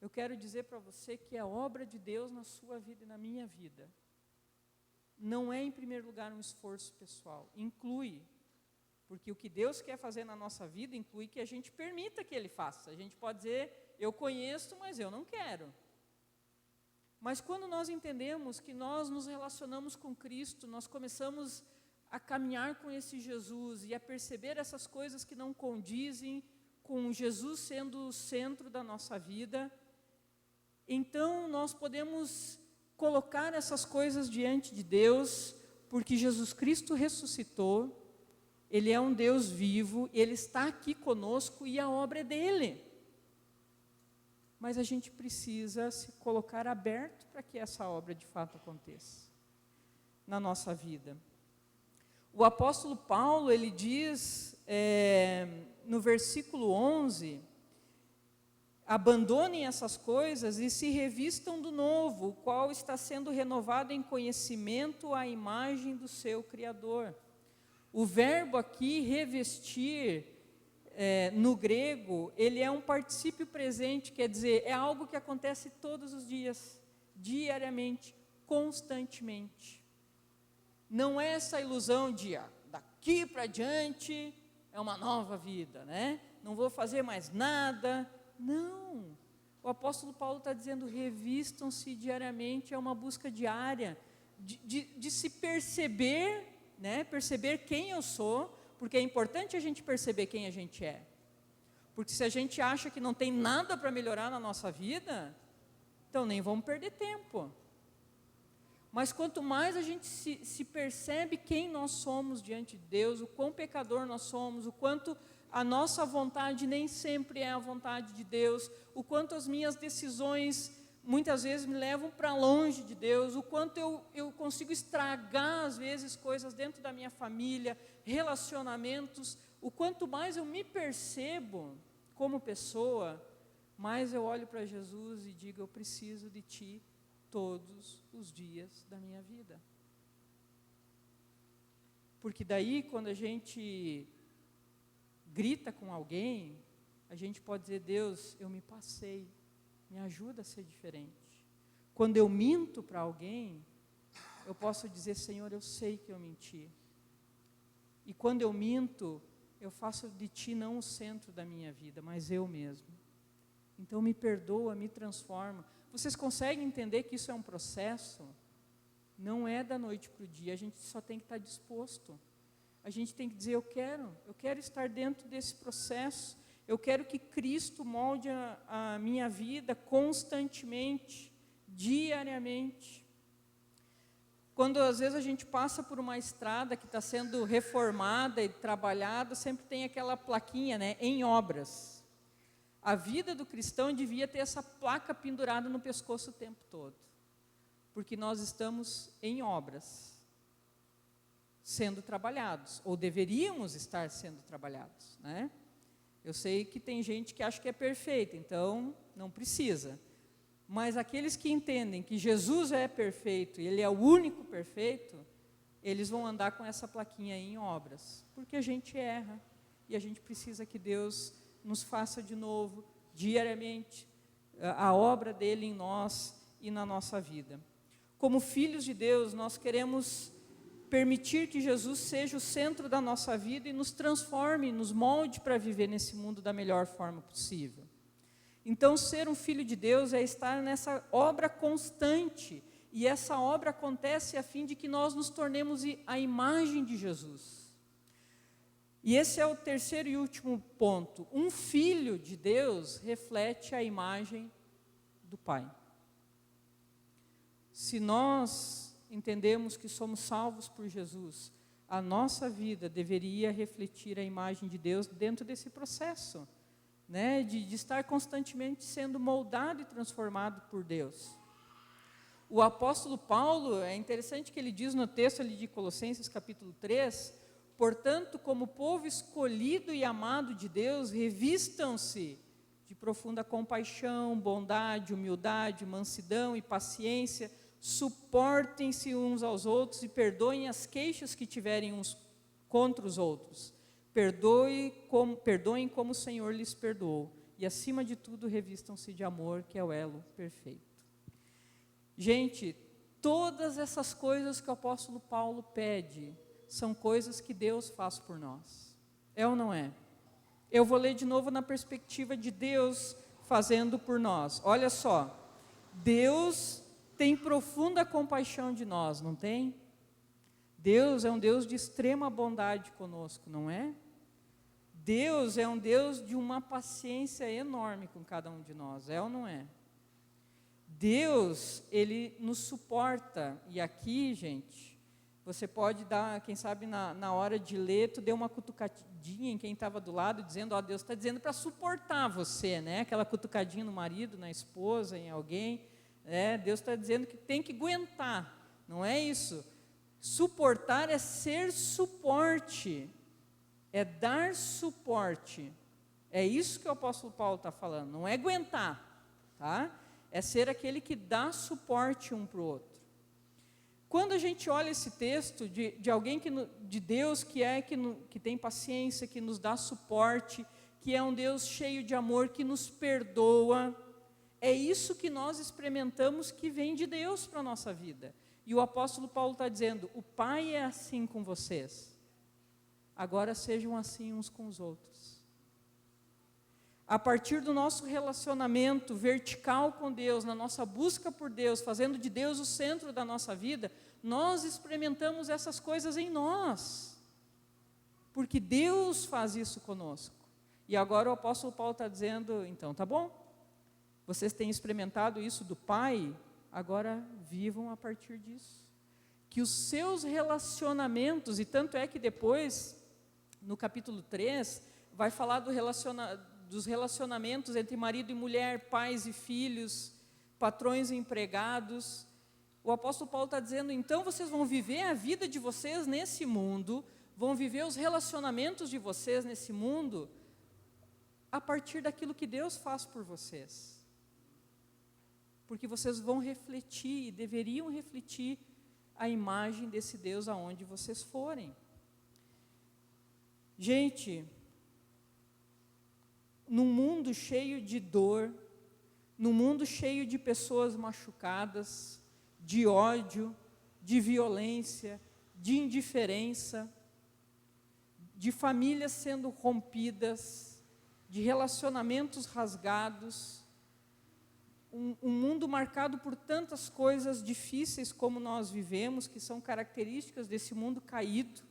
Eu quero dizer para você que é obra de Deus na sua vida e na minha vida. Não é, em primeiro lugar, um esforço pessoal, inclui, porque o que Deus quer fazer na nossa vida inclui que a gente permita que Ele faça. A gente pode dizer: eu conheço, mas eu não quero. Mas quando nós entendemos que nós nos relacionamos com Cristo, nós começamos a caminhar com esse Jesus e a perceber essas coisas que não condizem com Jesus sendo o centro da nossa vida, então nós podemos colocar essas coisas diante de Deus, porque Jesus Cristo ressuscitou, Ele é um Deus vivo, Ele está aqui conosco e a obra é dEle. Mas a gente precisa se colocar aberto para que essa obra de fato aconteça na nossa vida. O apóstolo Paulo, ele diz no versículo 11: abandonem essas coisas e se revistam do novo, o qual está sendo renovado em conhecimento à imagem do seu Criador. O verbo aqui, revestir, no grego, ele é um particípio presente, quer dizer, é algo que acontece todos os dias, diariamente, constantemente. Não é essa ilusão de daqui para diante é uma nova vida, né? Não vou fazer mais nada, Não. O apóstolo Paulo está dizendo, revistam-se diariamente, é uma busca diária, de se perceber, né? Perceber quem eu sou, porque é importante a gente perceber quem a gente é. Porque se a gente acha que não tem nada para melhorar na nossa vida, então nem vamos perder tempo. Mas quanto mais a gente se percebe quem nós somos diante de Deus, o quão pecador nós somos, o quanto a nossa vontade nem sempre é a vontade de Deus, o quanto as minhas decisões muitas vezes me levam para longe de Deus, o quanto eu consigo estragar às vezes coisas dentro da minha família, relacionamentos, o quanto mais eu me percebo como pessoa, mais eu olho para Jesus e digo, eu preciso de Ti todos os dias da minha vida. Porque daí, quando a gente grita com alguém, a gente pode dizer, Deus, eu me passei, me ajuda a ser diferente. Quando eu minto para alguém, eu posso dizer, Senhor, eu sei que eu menti. E quando eu minto, eu faço de Ti não o centro da minha vida, mas eu mesmo. Então me perdoa, me transforma. Vocês conseguem entender que isso é um processo? Não é da noite para o dia, a gente só tem que estar disposto. A gente tem que dizer, eu quero estar dentro desse processo, eu quero que Cristo molde a minha vida constantemente, diariamente. Quando às vezes a gente passa por uma estrada que está sendo reformada e trabalhada, sempre tem aquela plaquinha, né, em obras. A vida do cristão devia ter essa placa pendurada no pescoço o tempo todo, porque nós estamos em obras, sendo trabalhados, ou deveríamos estar sendo trabalhados, né? Eu sei que tem gente que acha que é perfeita, então não precisa. Mas aqueles que entendem que Jesus é perfeito, e Ele é o único perfeito, eles vão andar com essa plaquinha aí em obras, porque a gente erra, e a gente precisa que Deus nos faça de novo, diariamente, a obra dEle em nós e na nossa vida. Como filhos de Deus, nós queremos permitir que Jesus seja o centro da nossa vida e nos transforme, nos molde para viver nesse mundo da melhor forma possível. Então, ser um filho de Deus é estar nessa obra constante, e essa obra acontece a fim de que nós nos tornemos a imagem de Jesus. E esse é o terceiro e último ponto. Um filho de Deus reflete a imagem do Pai. Se nós entendemos que somos salvos por Jesus, a nossa vida deveria refletir a imagem de Deus dentro desse processo, né, de estar constantemente sendo moldado e transformado por Deus. O apóstolo Paulo, é interessante que ele diz no texto ali de Colossenses capítulo 3, portanto, como povo escolhido e amado de Deus, revistam-se de profunda compaixão, bondade, humildade, mansidão e paciência, suportem-se uns aos outros e perdoem as queixas que tiverem uns contra os outros. Perdoem como o Senhor lhes perdoou. E acima de tudo, revistam-se de amor, que é o elo perfeito. Gente, todas essas coisas que o apóstolo Paulo pede, são coisas que Deus faz por nós. É ou não é? Eu vou ler de novo na perspectiva de Deus fazendo por nós. Olha só, Deus tem profunda compaixão de nós, não tem? Deus é um Deus de extrema bondade conosco, não é? Deus é um Deus de uma paciência enorme com cada um de nós, é ou não é? Deus, Ele nos suporta, e aqui, gente, você pode dar, quem sabe na hora de ler, tu deu uma cutucadinha em quem estava do lado, dizendo, ó, Deus está dizendo para suportar você, né? Aquela cutucadinha no marido, na esposa, em alguém, né? Deus está dizendo que tem que aguentar, não é isso? Suportar é ser suporte, é dar suporte, é isso que o apóstolo Paulo está falando, não é aguentar, tá? É ser aquele que dá suporte um para o outro. Quando a gente olha esse texto de alguém de Deus que tem paciência, que nos dá suporte, que é um Deus cheio de amor, que nos perdoa, é isso que nós experimentamos que vem de Deus para a nossa vida. E o apóstolo Paulo está dizendo, o Pai é assim com vocês, agora sejam assim uns com os outros. a partir do nosso relacionamento vertical com Deus, na nossa busca por Deus, fazendo de Deus o centro da nossa vida, nós experimentamos essas coisas em nós, porque Deus faz isso conosco. E agora o apóstolo Paulo está dizendo, então tá bom, vocês têm experimentado isso do Pai, agora vivam a partir disso. Que os seus relacionamentos, e tanto é que depois, no capítulo 3, vai falar dos relacionamentos entre marido e mulher, pais e filhos, patrões e empregados. O apóstolo Paulo está dizendo, então vocês vão viver a vida de vocês nesse mundo, vão viver os relacionamentos de vocês nesse mundo, a partir daquilo que Deus faz por vocês. Porque vocês vão refletir, e deveriam refletir, a imagem desse Deus aonde vocês forem. Gente, num mundo cheio de dor, num mundo cheio de pessoas machucadas, de ódio, de violência, de indiferença, de famílias sendo rompidas, de relacionamentos rasgados, um mundo marcado por tantas coisas difíceis como nós vivemos, que são características desse mundo caído,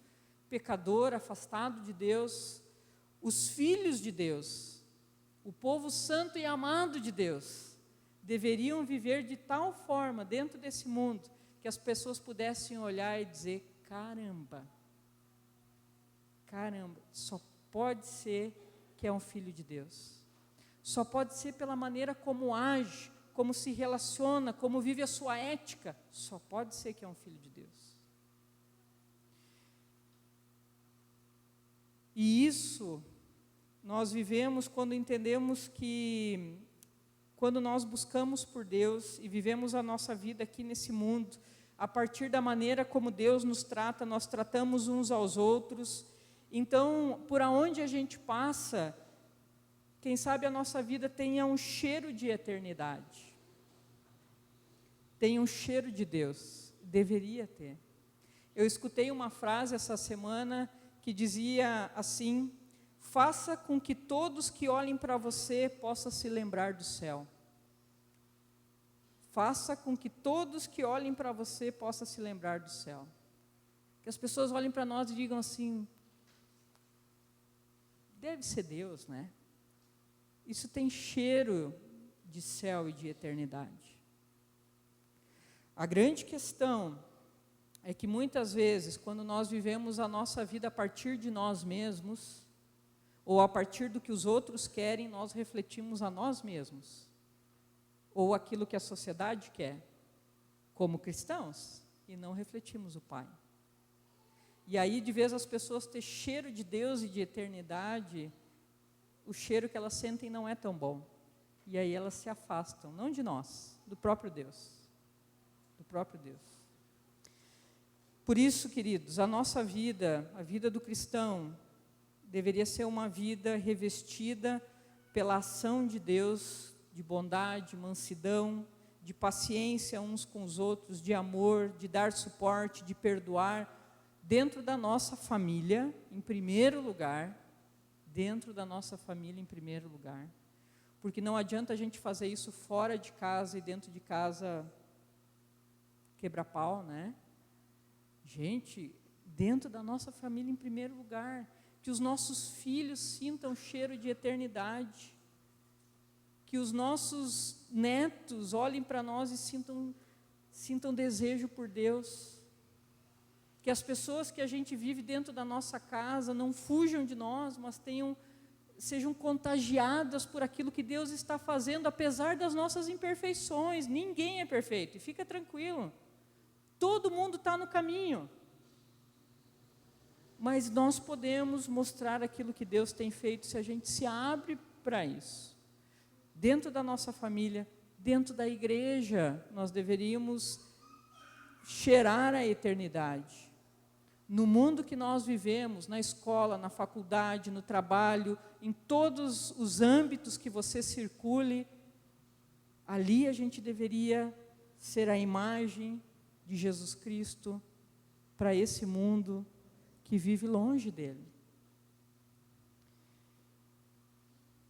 pecador, afastado de Deus, os filhos de Deus, o povo santo e amado de Deus, deveriam viver de tal forma dentro desse mundo, que as pessoas pudessem olhar e dizer, caramba, só pode ser que é um filho de Deus. Só pode ser pela maneira como age, como se relaciona, como vive a sua ética. Só pode ser que é um filho de Deus. E isso nós vivemos quando entendemos que, quando nós buscamos por Deus e vivemos a nossa vida aqui nesse mundo, a partir da maneira como Deus nos trata, nós tratamos uns aos outros. Então, por aonde a gente passa, quem sabe a nossa vida tenha um cheiro de eternidade, tenha um cheiro de Deus, deveria ter. Eu escutei uma frase essa semana que dizia assim, faça com que todos que olhem para você possam se lembrar do céu. Faça com que todos que olhem para você possam se lembrar do céu. Que as pessoas olhem para nós e digam assim, deve ser Deus, né? Isso tem cheiro de céu e de eternidade. A grande questão é que muitas vezes, quando nós vivemos a nossa vida a partir de nós mesmos, ou a partir do que os outros querem, nós refletimos a nós mesmos, ou aquilo que a sociedade quer, como cristãos, e não refletimos o Pai. E aí, de vez as pessoas terem cheiro de Deus e de eternidade, o cheiro que elas sentem não é tão bom. E aí elas se afastam, não de nós, do próprio Deus. Do próprio Deus. Por isso, queridos, a nossa vida, a vida do cristão, deveria ser uma vida revestida pela ação de Deus, de bondade, mansidão, de paciência uns com os outros, de amor, de dar suporte, de perdoar, dentro da nossa família, em primeiro lugar, dentro da nossa família em primeiro lugar, porque não adianta a gente fazer isso fora de casa e dentro de casa quebra-pau, né? Gente, dentro da nossa família em primeiro lugar, que os nossos filhos sintam cheiro de eternidade, que os nossos netos olhem para nós e sintam desejo por Deus, que as pessoas que a gente vive dentro da nossa casa não fujam de nós, mas sejam contagiadas por aquilo que Deus está fazendo, apesar das nossas imperfeições. Ninguém é perfeito, e fica tranquilo, todo mundo está no caminho, mas nós podemos mostrar aquilo que Deus tem feito se a gente se abre para isso. Dentro da nossa família, dentro da igreja, nós deveríamos cheirar a eternidade. No mundo que nós vivemos, na escola, na faculdade, no trabalho, em todos os âmbitos que você circule, ali a gente deveria ser a imagem de Jesus Cristo para esse mundo que vive longe dele.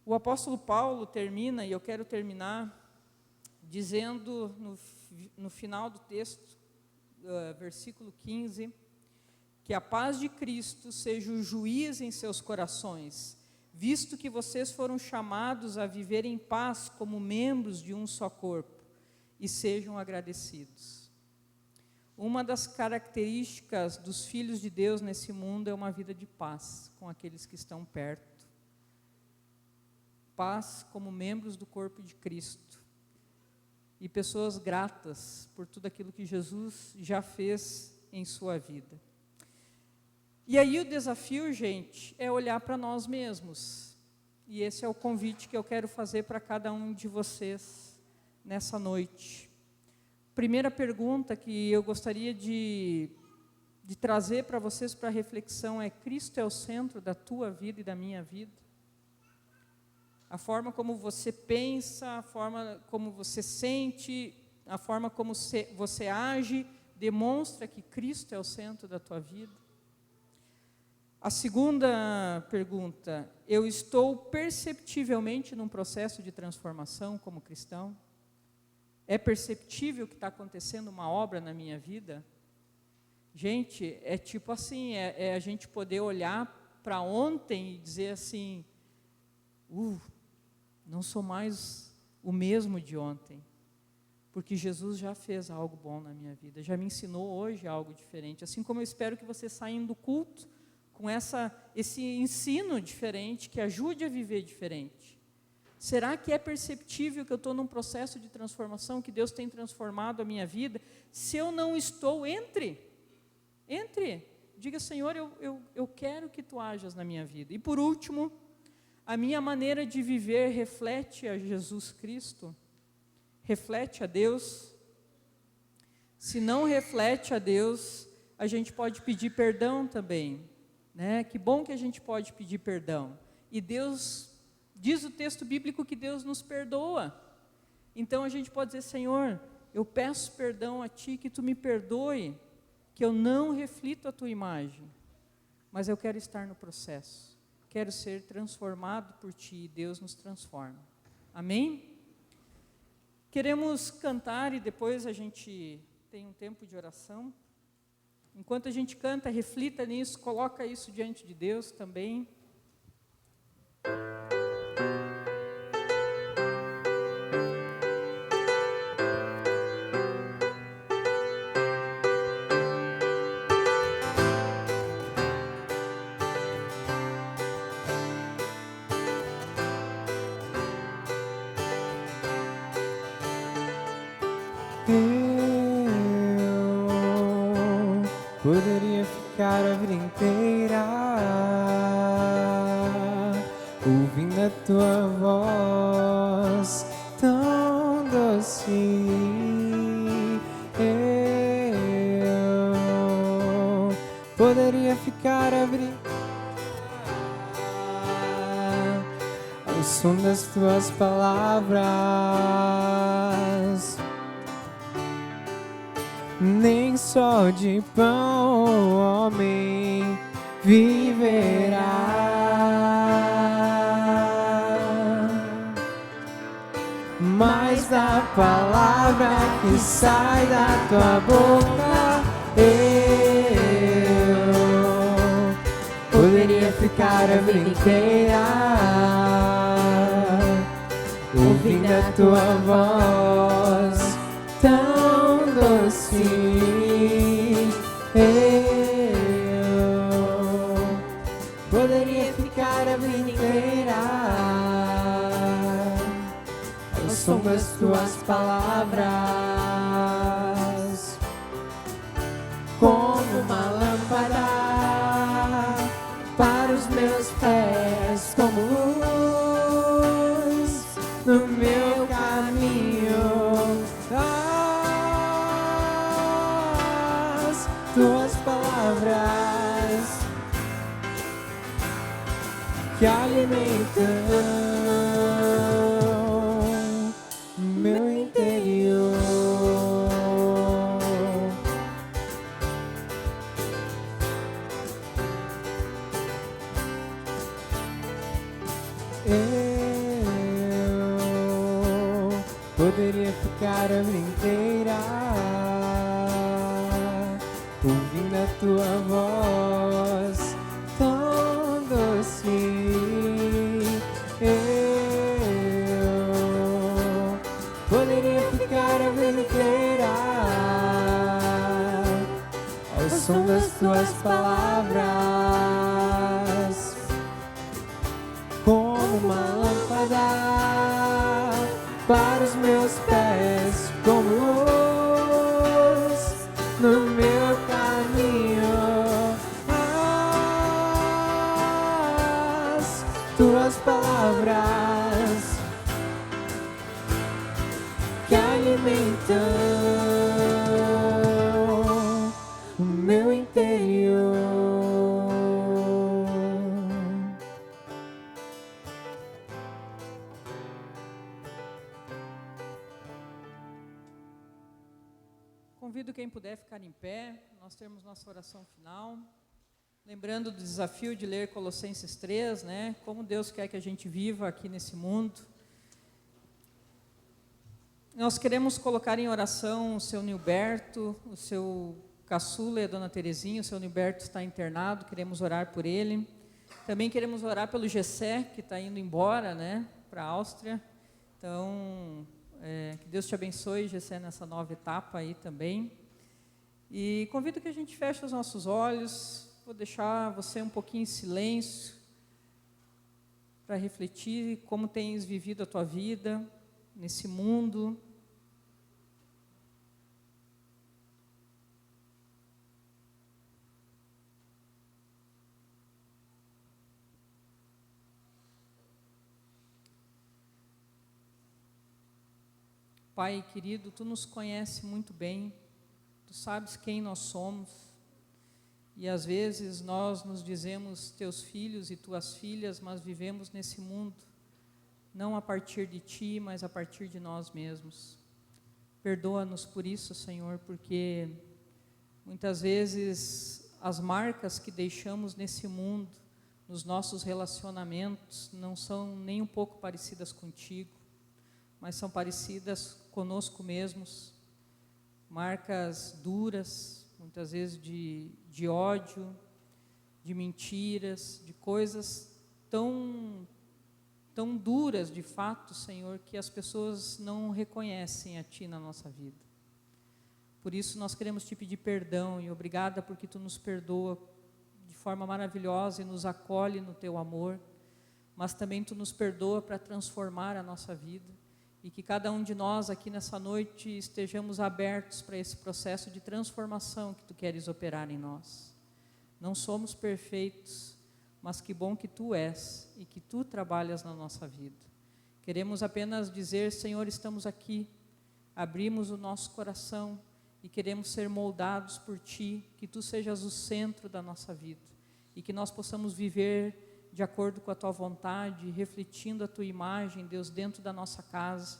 O O apóstolo Paulo termina, e eu quero terminar, dizendo no final do texto, versículo 15, que a paz de Cristo seja o juiz em seus corações, visto que vocês foram chamados a viver em paz como membros de um só corpo, e sejam agradecidos. Uma das características dos filhos de Deus nesse mundo é uma vida de paz com aqueles que estão perto. Paz como membros do corpo de Cristo. E pessoas gratas por tudo aquilo que Jesus já fez em sua vida. E aí o desafio, gente, é olhar para nós mesmos. E esse é o convite que eu quero fazer para cada um de vocês nessa noite. Primeira pergunta que eu gostaria de trazer para vocês para reflexão é: Cristo é o centro da tua vida e da minha vida? A forma como você pensa, a forma como você sente, a forma como você age, demonstra que Cristo é o centro da tua vida? A segunda pergunta: eu estou perceptivelmente num processo de transformação como cristão? É perceptível que está acontecendo uma obra na minha vida? Gente, é tipo assim, é a gente poder olhar para ontem e dizer assim, não sou mais o mesmo de ontem, porque Jesus já fez algo bom na minha vida, já me ensinou hoje algo diferente, assim como eu espero que você saia do culto com esse ensino diferente, que ajude a viver diferente. Será que é perceptível que eu estou num processo de transformação, que Deus tem transformado a minha vida, se eu não estou entre? Diga, Senhor, eu quero que Tu hajas na minha vida. E por último, a minha maneira de viver reflete a Jesus Cristo? Reflete a Deus? Se não reflete a Deus, a gente pode pedir perdão também, né? Que bom que a gente pode pedir perdão. E Deus, diz o texto bíblico que Deus nos perdoa. Então a gente pode dizer, Senhor, eu peço perdão a Ti, que Tu me perdoe, que eu não reflito a Tua imagem, mas eu quero estar no processo, quero ser transformado por Ti, e Deus nos transforma. Amém? Queremos cantar e depois a gente tem um tempo de oração. Enquanto a gente canta, reflita nisso, coloca isso diante de Deus também. Eu poderia ficar a vida inteira ouvindo a Tua voz tão doce. Eu poderia ficar a vida inteira ao som das Tuas palavras. Nem só de pão o homem viverá, mas da palavra que sai da Tua boca, eu poderia ficar a vida inteira ouvindo a Tua voz tão doce. Eu poderia ficar a vida inteira ao som das Tuas palavras, como uma lâmpada para os meus pés, como luz no meu caminho. Tuas palavras que alimentam meu interior. figueira, ouvindo a tua voz tão doce. Eu poderia ficar a vida inteira ao som das tuas palavras, como uma lâmpada para os meus pés, como luz no meu caminho. As tuas palavras que alimentam o meu interior. Convido quem puder ficar em pé, nós temos nossa oração final. Lembrando do desafio de ler Colossenses 3, né? Como Deus quer que a gente viva aqui nesse mundo. Nós queremos colocar em oração o seu Nilberto, o seu caçula e a dona Terezinha. O seu Nilberto está internado, queremos orar por ele. Também queremos orar pelo Gessé, que está indo embora, né? Para a Áustria. Então, que Deus te abençoe, Gessé, nessa nova etapa aí também. E convido que a gente feche os nossos olhos. Vou deixar você um pouquinho em silêncio para refletir como tens vivido a tua vida nesse mundo. Pai querido, Tu nos conheces muito bem, Tu sabes quem nós somos, e às vezes nós nos dizemos Teus filhos e Tuas filhas, mas vivemos nesse mundo, não a partir de Ti, mas a partir de nós mesmos. Perdoa-nos por isso, Senhor, porque muitas vezes as marcas que deixamos nesse mundo, nos nossos relacionamentos, não são nem um pouco parecidas contigo, mas são parecidas conosco mesmos, marcas duras, muitas vezes de ódio, de mentiras, de coisas tão duras de fato, Senhor, que as pessoas não reconhecem a Ti na nossa vida. Por isso nós queremos Te pedir perdão e obrigada porque Tu nos perdoa de forma maravilhosa e nos acolhe no Teu amor, mas também Tu nos perdoa para transformar a nossa vida. E que cada um de nós aqui nessa noite estejamos abertos para esse processo de transformação que Tu queres operar em nós. Não somos perfeitos, mas que bom que Tu és e que Tu trabalhas na nossa vida. Queremos apenas dizer, Senhor, estamos aqui, abrimos o nosso coração e queremos ser moldados por Ti, que Tu sejas o centro da nossa vida e que nós possamos viver de acordo com a Tua vontade, refletindo a Tua imagem, Deus, dentro da nossa casa,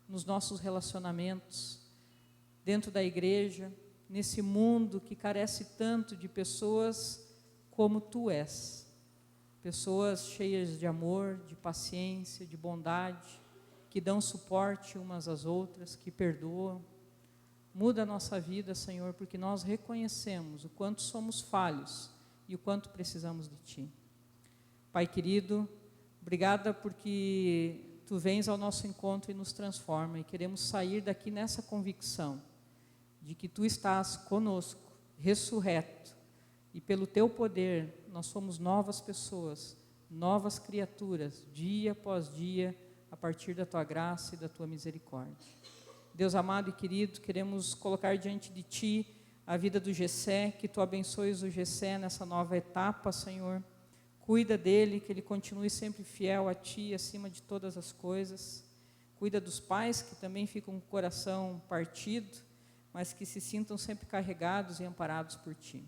nos nossos relacionamentos, dentro da igreja, nesse mundo que carece tanto de pessoas como Tu és. Pessoas cheias de amor, de paciência, de bondade, que dão suporte umas às outras, que perdoam. Muda a nossa vida, Senhor, porque nós reconhecemos o quanto somos falhos e o quanto precisamos de Ti. Pai querido, obrigada porque Tu vens ao nosso encontro e nos transforma, e queremos sair daqui nessa convicção de que Tu estás conosco, ressurreto, e pelo Teu poder nós somos novas pessoas, novas criaturas, dia após dia, a partir da Tua graça e da Tua misericórdia. Deus amado e querido, queremos colocar diante de Ti a vida do Gessé, que Tu abençoes o Gessé nessa nova etapa, Senhor. Cuida dele, que ele continue sempre fiel a Ti, acima de todas as coisas. Cuida dos pais, que também ficam com o coração partido, mas que se sintam sempre carregados e amparados por Ti.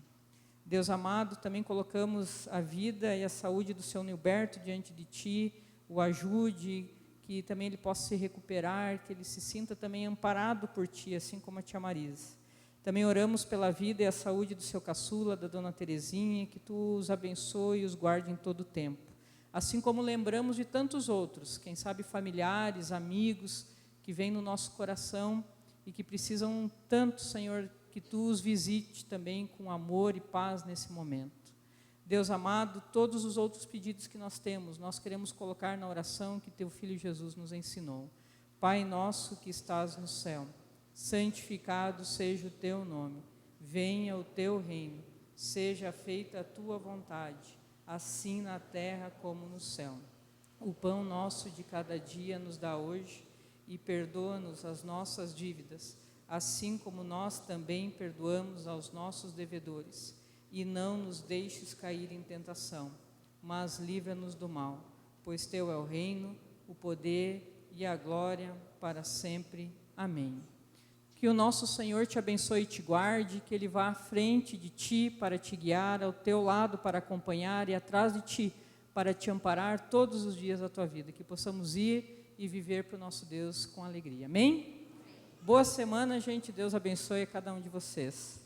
Deus amado, também colocamos a vida e a saúde do seu Nilberto diante de Ti, o ajude, que também ele possa se recuperar, que ele se sinta também amparado por Ti, assim como a Tia Marisa. Também oramos pela vida e a saúde do seu caçula, da dona Terezinha, que Tu os abençoe e os guarde em todo o tempo. Assim como lembramos de tantos outros, quem sabe familiares, amigos, que vêm no nosso coração e que precisam tanto, Senhor, que Tu os visite também com amor e paz nesse momento. Deus amado, todos os outros pedidos que nós temos, nós queremos colocar na oração que Teu Filho Jesus nos ensinou. Pai nosso que estás no céu, santificado seja o Teu nome. Venha o Teu reino, seja feita a Tua vontade, assim na terra como no céu. O pão nosso de cada dia nos dá hoje e perdoa-nos as nossas dívidas, assim como nós também perdoamos aos nossos devedores. E não nos deixes cair em tentação, mas livra-nos do mal, pois Teu é o reino, o poder e a glória para sempre. Amém. Que o nosso Senhor te abençoe e te guarde, que Ele vá à frente de ti para te guiar, ao teu lado para acompanhar e atrás de ti para te amparar todos os dias da tua vida, que possamos ir e viver para o nosso Deus com alegria. Amém? Boa semana, gente. Deus abençoe a cada um de vocês.